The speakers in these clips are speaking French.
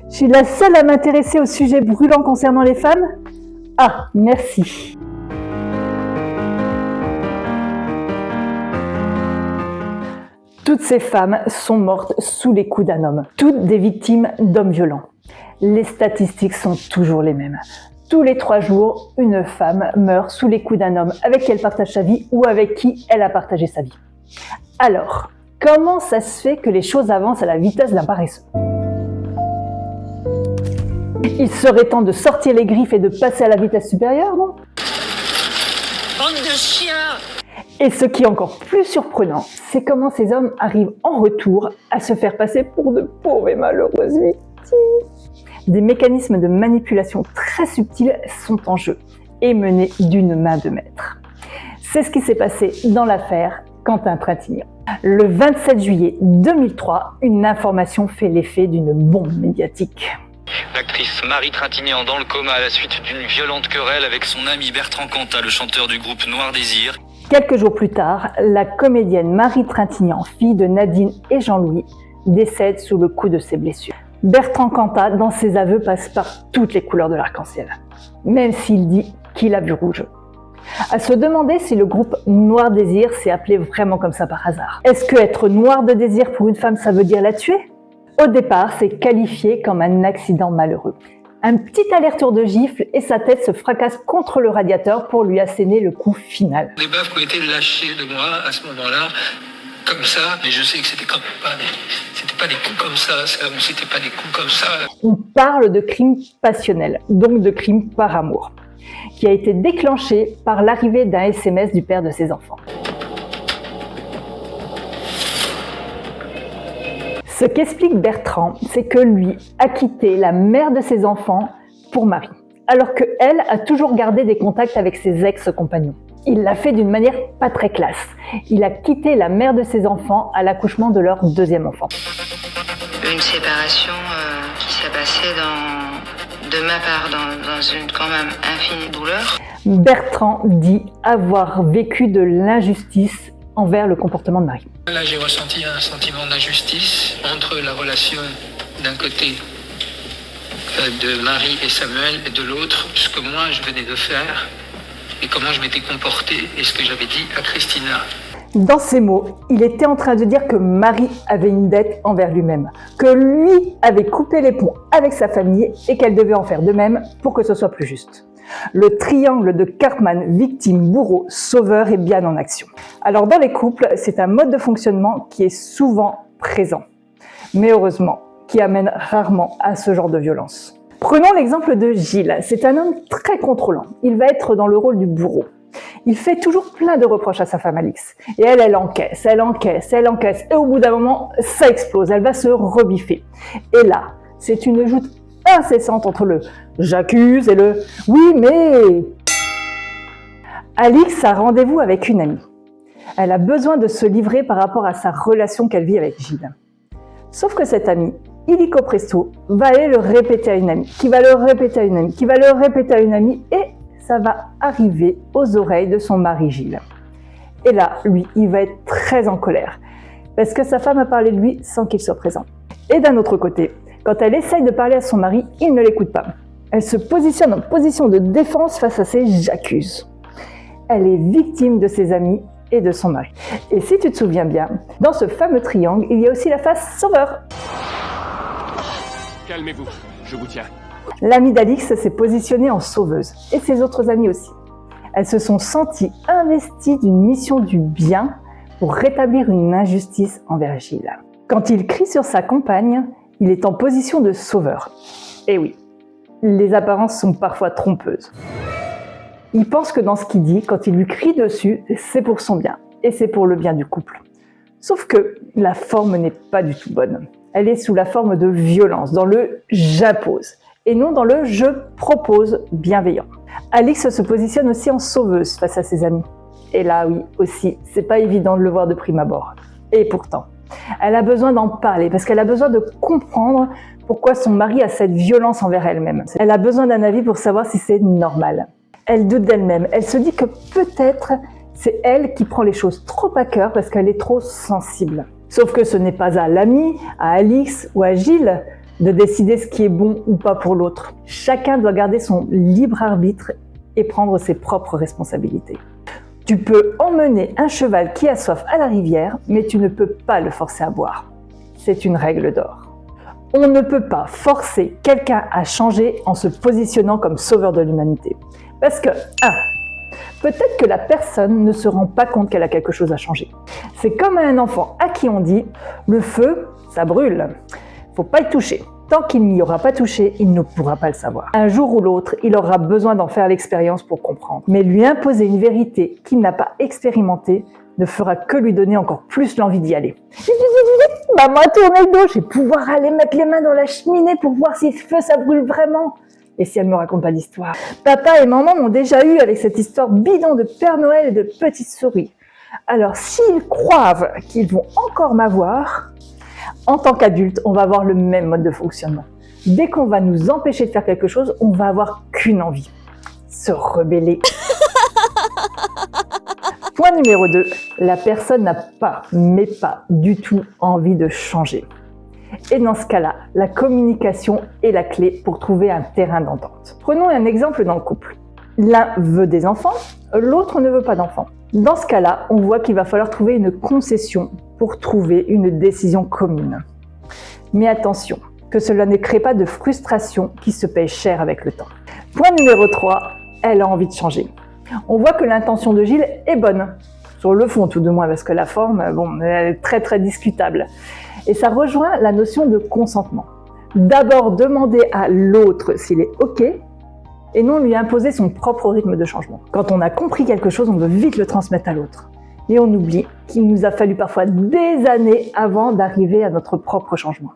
Je suis la seule à m'intéresser aux sujets brûlants concernant les femmes? Ah, merci. Toutes ces femmes sont mortes sous les coups d'un homme, toutes des victimes d'hommes violents. Les statistiques sont toujours les mêmes. Tous les 3 jours, une femme meurt sous les coups d'un homme avec qui elle partage sa vie ou avec qui elle a partagé sa vie. Alors, comment ça se fait que les choses avancent à la vitesse d'un paresseux? Il serait temps de sortir les griffes et de passer à la vitesse supérieure, non? Bande de chiens! Et ce qui est encore plus surprenant, c'est comment ces hommes arrivent en retour à se faire passer pour de pauvres et malheureuses victimes. Des mécanismes de manipulation très subtils sont en jeu et menés d'une main de maître. C'est ce qui s'est passé dans l'affaire Quentin Trintignant. Le 27 juillet 2003, une information fait l'effet d'une bombe médiatique. L'actrice Marie Trintignant dans le coma à la suite d'une violente querelle avec son ami Bertrand Cantat, le chanteur du groupe Noir Désir. Quelques jours plus tard, la comédienne Marie Trintignant, fille de Nadine et Jean-Louis, décède sous le coup de ses blessures. Bertrand Cantat, dans ses aveux, passe par toutes les couleurs de l'arc-en-ciel, même s'il dit qu'il a vu rouge. À se demander si le groupe Noir Désir s'est appelé vraiment comme ça par hasard. Est-ce que être noir de désir pour une femme, ça veut dire la tuer? Au départ, c'est qualifié comme un accident malheureux. Un petit aller-retour de gifle et sa tête se fracasse contre le radiateur pour lui asséner le coup final. Des baffes qui ont été lâchées de moi à ce moment-là, comme ça, mais je sais que c'était pas des coups comme ça, c'était pas des coups comme ça. On parle de crime passionnel, donc de crime par amour, qui a été déclenché par l'arrivée d'un SMS du père de ses enfants. Ce qu'explique Bertrand, c'est que lui a quitté la mère de ses enfants pour Marie, alors qu'elle a toujours gardé des contacts avec ses ex-compagnons. Il l'a fait d'une manière pas très classe. Il a quitté la mère de ses enfants à l'accouchement de leur 2e enfant. Une séparation qui s'est passée de ma part dans une quand même infinie douleur. Bertrand dit avoir vécu de l'injustice envers le comportement de Marie. Là, j'ai ressenti un sentiment d'injustice entre la relation d'un côté de Marie et Samuel et de l'autre, ce que moi je venais de faire et comment je m'étais comporté et ce que j'avais dit à Christina. Dans ces mots, il était en train de dire que Marie avait une dette envers lui-même, que lui avait coupé les ponts avec sa famille et qu'elle devait en faire de même pour que ce soit plus juste. Le triangle de Karpman, victime, bourreau, sauveur est bien en action. Alors dans les couples, c'est un mode de fonctionnement qui est souvent présent, mais heureusement, qui amène rarement à ce genre de violence. Prenons l'exemple de Gilles. C'est un homme très contrôlant. Il va être dans le rôle du bourreau. Il fait toujours plein de reproches à sa femme Alix. Et elle encaisse. Et au bout d'un moment, ça explose. Elle va se rebiffer. Et là, c'est une joute incessante entre le « j'accuse » et le « oui, mais… ». Alix a rendez-vous avec une amie. Elle a besoin de se livrer par rapport à sa relation qu'elle vit avec Gilles. Sauf que cette amie, illico presto, va aller le répéter à une amie, qui va le répéter à une amie, qui va le répéter à une amie, et ça va arriver aux oreilles de son mari Gilles. Et là, lui, il va être très en colère, parce que sa femme a parlé de lui sans qu'il soit présent. Et d'un autre côté, quand elle essaye de parler à son mari, il ne l'écoute pas. Elle se positionne en position de défense face à ses « j'accuse ». Elle est victime de ses amis et de son mari. Et si tu te souviens bien, dans ce fameux triangle, il y a aussi la face sauveur. Calmez-vous, je vous tiens. L'amie d'Alix s'est positionnée en sauveuse, et ses autres amies aussi. Elles se sont senties investies d'une mission du bien pour rétablir une injustice envers Gilles. Quand il crie sur sa compagne, il est en position de sauveur. Et oui, les apparences sont parfois trompeuses. Il pense que dans ce qu'il dit, quand il lui crie dessus, c'est pour son bien, et c'est pour le bien du couple. Sauf que la forme n'est pas du tout bonne. Elle est sous la forme de violence, dans le « j'impose », et non dans le « je propose » bienveillant. Alix se positionne aussi en sauveuse face à ses amis. Et là, oui, aussi, c'est pas évident de le voir de prime abord. Et pourtant, elle a besoin d'en parler, parce qu'elle a besoin de comprendre pourquoi son mari a cette violence envers elle-même. Elle a besoin d'un avis pour savoir si c'est normal. Elle doute d'elle-même. Elle se dit que peut-être c'est elle qui prend les choses trop à cœur parce qu'elle est trop sensible. Sauf que ce n'est pas à l'ami, à Alix ou à Gilles de décider ce qui est bon ou pas pour l'autre. Chacun doit garder son libre arbitre et prendre ses propres responsabilités. Tu peux emmener un cheval qui a soif à la rivière, mais tu ne peux pas le forcer à boire. C'est une règle d'or. On ne peut pas forcer quelqu'un à changer en se positionnant comme sauveur de l'humanité. Parce que, peut-être que la personne ne se rend pas compte qu'elle a quelque chose à changer. C'est comme un enfant à qui on dit « le feu, ça brûle, faut pas y toucher ». Tant qu'il n'y aura pas touché, il ne pourra pas le savoir. Un jour ou l'autre, il aura besoin d'en faire l'expérience pour comprendre. Mais lui imposer une vérité qu'il n'a pas expérimentée ne fera que lui donner encore plus l'envie d'y aller. Maman a tourné le dos, je vais pouvoir aller mettre les mains dans la cheminée pour voir si le feu ça brûle vraiment. Et si elle me raconte pas d'histoire. Papa et maman m'ont déjà eu avec cette histoire bidon de Père Noël et de petites souris. Alors s'ils croient qu'ils vont encore m'avoir, en tant qu'adulte, on va avoir le même mode de fonctionnement. Dès qu'on va nous empêcher de faire quelque chose, on va avoir qu'une envie, se rebeller. Point numéro 2, la personne n'a pas, mais pas du tout envie de changer. Et dans ce cas-là, la communication est la clé pour trouver un terrain d'entente. Prenons un exemple dans le couple. L'un veut des enfants, l'autre ne veut pas d'enfants. Dans ce cas-là, on voit qu'il va falloir trouver une concession pour trouver une décision commune. Mais attention, que cela ne crée pas de frustration qui se paye cher avec le temps. Point numéro 3, elle a envie de changer. On voit que l'intention de Gilles est bonne, sur le fond tout de moins, parce que la forme, elle est très très discutable. Et ça rejoint la notion de consentement. D'abord demander à l'autre s'il est OK, et non lui imposer son propre rythme de changement. Quand on a compris quelque chose, on veut vite le transmettre à l'autre. Et on oublie qu'il nous a fallu parfois des années avant d'arriver à notre propre changement.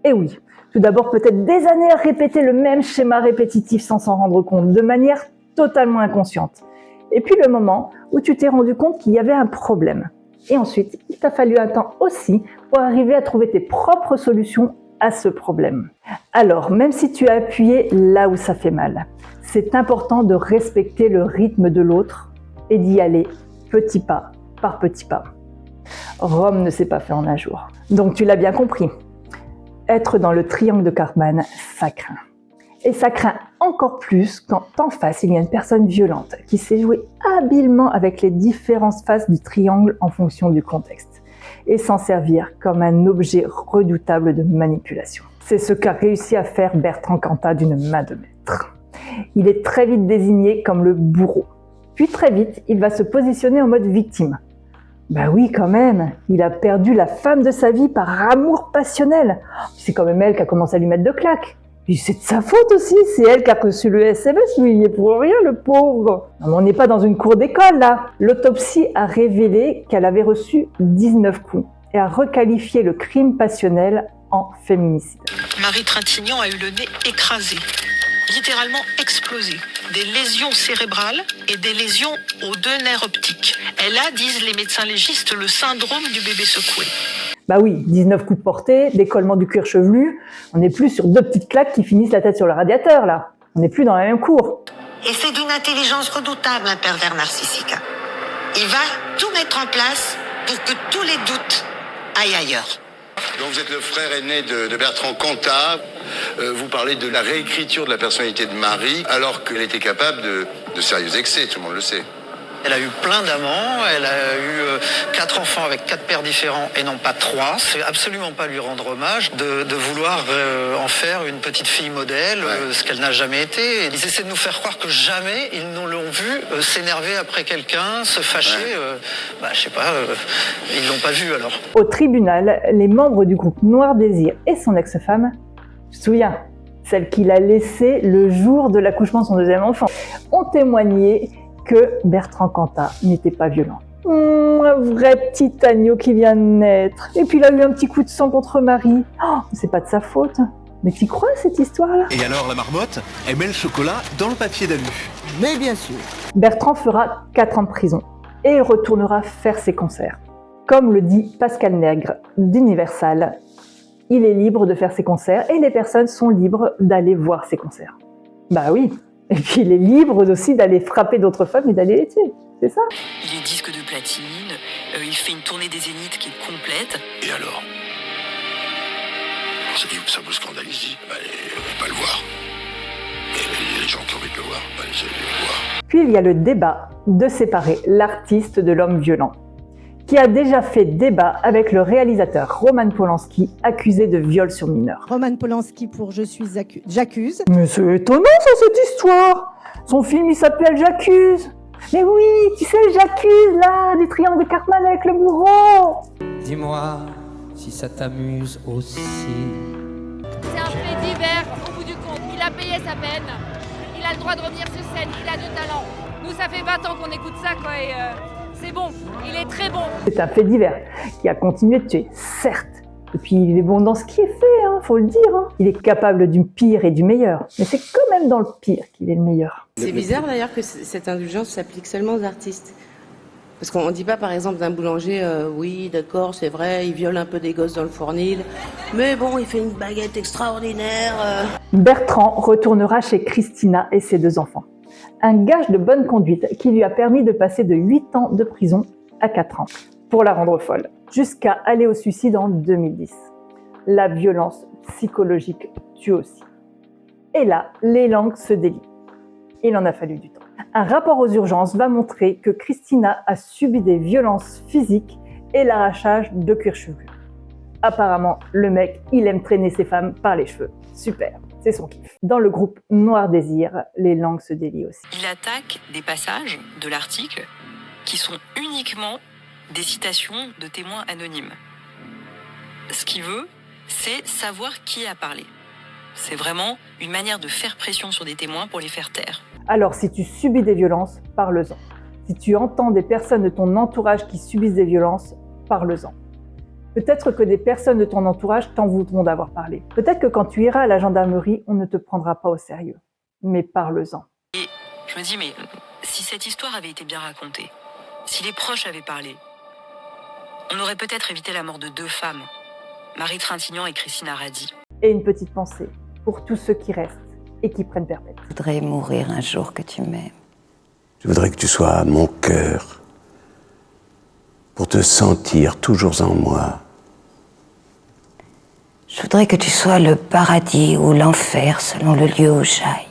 Et oui, tout d'abord peut-être des années à répéter le même schéma répétitif sans s'en rendre compte, de manière totalement inconsciente. Et puis le moment où tu t'es rendu compte qu'il y avait un problème. Et ensuite, il t'a fallu un temps aussi pour arriver à trouver tes propres solutions à ce problème. Alors, même si tu as appuyé là où ça fait mal, c'est important de respecter le rythme de l'autre et d'y aller petit pas par petit pas. Rome ne s'est pas fait en un jour. Donc tu l'as bien compris, être dans le triangle de Karpman, ça craint. Et ça craint encore plus quand en face il y a une personne violente qui sait jouer habilement avec les différentes faces du triangle en fonction du contexte et s'en servir comme un objet redoutable de manipulation. C'est ce qu'a réussi à faire Bertrand Cantat d'une main de maître. Il est très vite désigné comme le bourreau. Puis très vite, il va se positionner en mode victime. Bah oui, quand même, il a perdu la femme de sa vie par amour passionnel. C'est quand même elle qui a commencé à lui mettre de claques. Puis c'est de sa faute aussi, c'est elle qui a reçu le SMS, lui, il y est pour rien, le pauvre. Non, mais on n'est pas dans une cour d'école, là. L'autopsie a révélé qu'elle avait reçu 19 coups et a requalifié le crime passionnel en féminicide. Marie Trintignant a eu le nez écrasé, littéralement explosé. Des lésions cérébrales et des lésions aux 2 nerfs optiques. Elle a, disent les médecins légistes, le syndrome du bébé secoué. Bah oui, 19 coups de portée, décollement du cuir chevelu, on n'est plus sur 2 petites claques qui finissent la tête sur le radiateur, là. On n'est plus dans la même cour. Et c'est d'une intelligence redoutable, un pervers narcissique. Il va tout mettre en place pour que tous les doutes aillent ailleurs. Donc vous êtes le frère aîné de Bertrand Cantat. Vous parlez de la réécriture de la personnalité de Marie, alors qu'elle était capable de sérieux excès, tout le monde le sait. Elle a eu plein d'amants, elle a eu 4 enfants avec 4 pères différents et non pas 3. C'est absolument pas lui rendre hommage de vouloir en faire une petite fille modèle, ce qu'elle n'a jamais été. Et ils essaient de nous faire croire que jamais ils ne l'ont vu s'énerver après quelqu'un, se fâcher. Je sais pas, ils l'ont pas vu alors. Au tribunal, les membres du groupe Noir Désir et son ex-femme, je me souviens, celle qu'il a laissée le jour de l'accouchement de son 2e enfant, ont témoigné que Bertrand Cantat n'était pas violent. Un vrai petit agneau qui vient de naître. Et puis il a eu un petit coup de sang contre Marie. Oh, c'est pas de sa faute. Mais t'y crois cette histoire-là? Et alors la marmotte, elle met le chocolat dans le papier d'alu. Mais bien sûr. Bertrand fera 4 ans de prison et retournera faire ses concerts. Comme le dit Pascal Nègre d'Universal, il est libre de faire ses concerts et les personnes sont libres d'aller voir ses concerts. Bah oui. Et puis il est libre aussi d'aller frapper d'autres femmes et d'aller les tuer, c'est ça? Il est disque de platine, il fait une tournée des Zéniths qui est complète. Et alors? Ça vous scandalise, dit, allez pas le voir. Et il y a des gens qui ont envie de le voir, allez le voir. Puis il y a le débat de séparer l'artiste de l'homme violent, qui a déjà fait débat avec le réalisateur Roman Polanski, accusé de viol sur mineur. Roman Polanski pour J'accuse. Mais c'est étonnant ça, cette histoire. Son film il s'appelle J'accuse. Mais oui, tu sais, J'accuse là, du triangle de Cartman avec le bourreau. Dis-moi si ça t'amuse aussi. C'est un fait divers au bout du compte. Il a payé sa peine. Il a le droit de revenir sur scène. Il a du talent. Nous, ça fait 20 ans qu'on écoute ça, quoi. Et c'est bon. Il est très bon. C'est un fait divers qui a continué de tuer, certes. Et puis il est bon dans ce qui est fait, hein, faut le dire. Hein. Il est capable du pire et du meilleur. Mais c'est quand même dans le pire qu'il est le meilleur. C'est bizarre d'ailleurs que cette indulgence s'applique seulement aux artistes. Parce qu'on ne dit pas par exemple d'un boulanger, oui d'accord c'est vrai, il viole un peu des gosses dans le fournil, mais bon il fait une baguette extraordinaire. Bertrand retournera chez Christina et ses 2 enfants. Un gage de bonne conduite qui lui a permis de passer de 8 ans de prison à 4 ans pour la rendre folle, jusqu'à aller au suicide en 2010. La violence psychologique tue aussi. Et là, les langues se délient. Il en a fallu du temps. Un rapport aux urgences va montrer que Christina a subi des violences physiques et l'arrachage de cuir chevelu. Apparemment, le mec, il aime traîner ses femmes par les cheveux. Super, c'est son kiff. Dans le groupe Noir Désir, les langues se délient aussi. Il attaque des passages de l'article qui sont uniquement des citations de témoins anonymes. Ce qu'il veut, c'est savoir qui a parlé. C'est vraiment une manière de faire pression sur des témoins pour les faire taire. Alors, si tu subis des violences, parle-en. Si tu entends des personnes de ton entourage qui subissent des violences, parle-en. Peut-être que des personnes de ton entourage t'en voudront d'avoir parlé. Peut-être que quand tu iras à la gendarmerie, on ne te prendra pas au sérieux. Mais parle-en. Et je me dis, mais si cette histoire avait été bien racontée, si les proches avaient parlé, on aurait peut-être évité la mort de 2 femmes, Marie Trintignant et Christina Radi. Et une petite pensée pour tous ceux qui restent et qui prennent perpète. Je voudrais mourir un jour que tu m'aimes. Je voudrais que tu sois à mon cœur, pour te sentir toujours en moi. Je voudrais que tu sois le paradis ou l'enfer selon le lieu où j'aille.